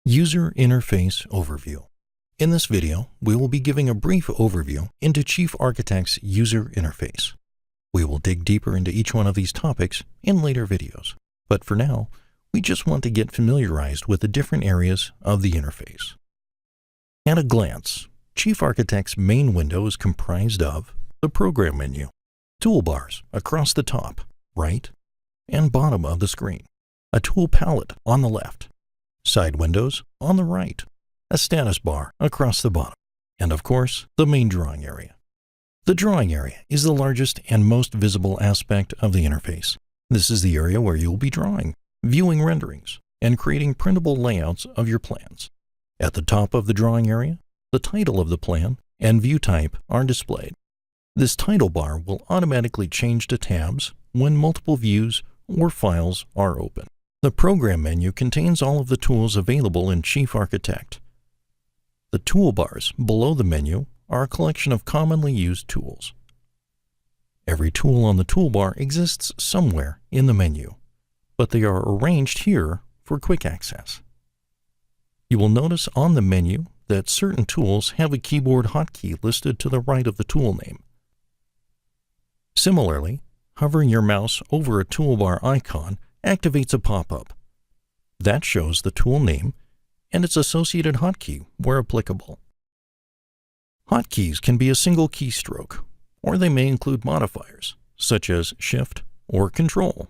User Interface Overview. In this video, we will be giving a brief overview into Chief Architect's user interface. We will dig deeper into each one of these topics in later videos, but for now, we just want to get familiarized with the different areas of the interface. At a glance, Chief Architect's main window is comprised of the Program menu, toolbars across the top, right, and bottom of the screen, a tool palette on the left, side windows on the right, a status bar across the bottom, and of course, the main drawing area. The drawing area is the largest and most visible aspect of the interface. This is the area where you will be drawing, viewing renderings, and creating printable layouts of your plans. At the top of the drawing area, the title of the plan and view type are displayed. This title bar will automatically change to tabs when multiple views or files are open. The Program menu contains all of the tools available in Chief Architect. The toolbars below the menu are a collection of commonly used tools. Every tool on the toolbar exists somewhere in the menu, but they are arranged here for quick access. You will notice on the menu that certain tools have a keyboard hotkey listed to the right of the tool name. Similarly, hovering your mouse over a toolbar icon activates a pop-up. That shows the tool name and its associated hotkey where applicable. Hotkeys can be a single keystroke, or they may include modifiers, such as Shift or Control.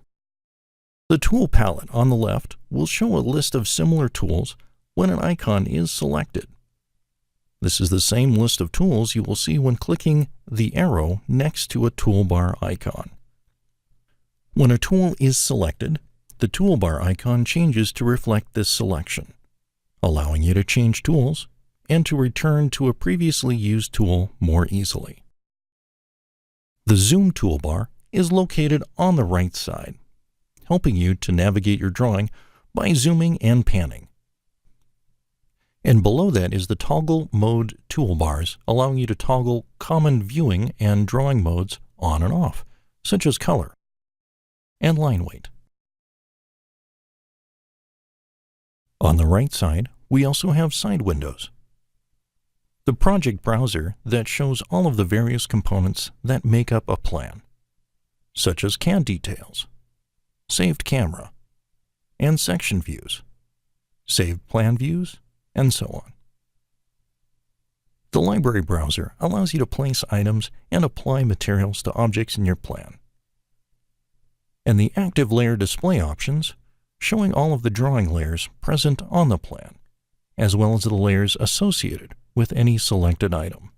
The tool palette on the left will show a list of similar tools when an icon is selected. This is the same list of tools you will see when clicking the arrow next to a toolbar icon. When a tool is selected, the toolbar icon changes to reflect this selection, allowing you to change tools and to return to a previously used tool more easily. The Zoom toolbar is located on the right side, helping you to navigate your drawing by zooming and panning. And below that is the Toggle Mode toolbars, allowing you to toggle common viewing and drawing modes on and off, such as color and line weight. On the right side, we also have side windows, the project browser that shows all of the various components that make up a plan, such as CAD details, saved camera, and section views, saved plan views, and so on. The library browser allows you to place items and apply materials to objects in your plan. And the active layer display options, showing all of the drawing layers present on the plan, as well as the layers associated with any selected item.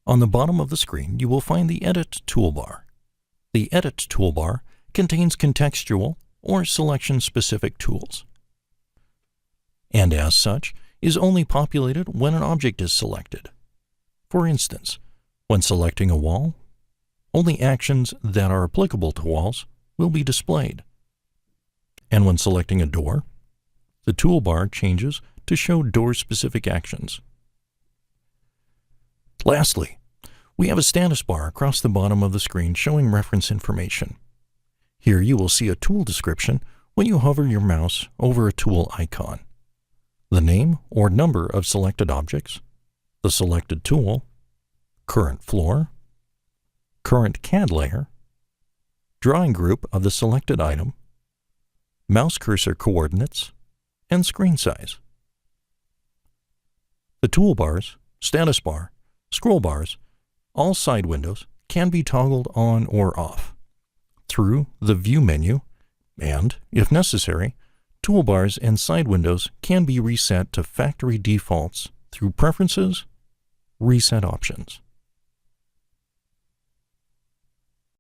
On the bottom of the screen, you will find the Edit toolbar. The Edit toolbar contains contextual or selection-specific tools, and as such, is only populated when an object is selected. For instance, when selecting a wall, only actions that are applicable to walls will be displayed. And when selecting a door, the toolbar changes to show door-specific actions. Lastly, we have a status bar across the bottom of the screen showing reference information. Here you will see a tool description when you hover your mouse over a tool icon, the name or number of selected objects, the selected tool, current floor, current CAD layer, drawing group of the selected item, mouse cursor coordinates, and screen size. The toolbars, status bar, scroll bars, all side windows can be toggled on or off through the View menu, and, if necessary, toolbars and side windows can be reset to factory defaults through Preferences, Reset Options.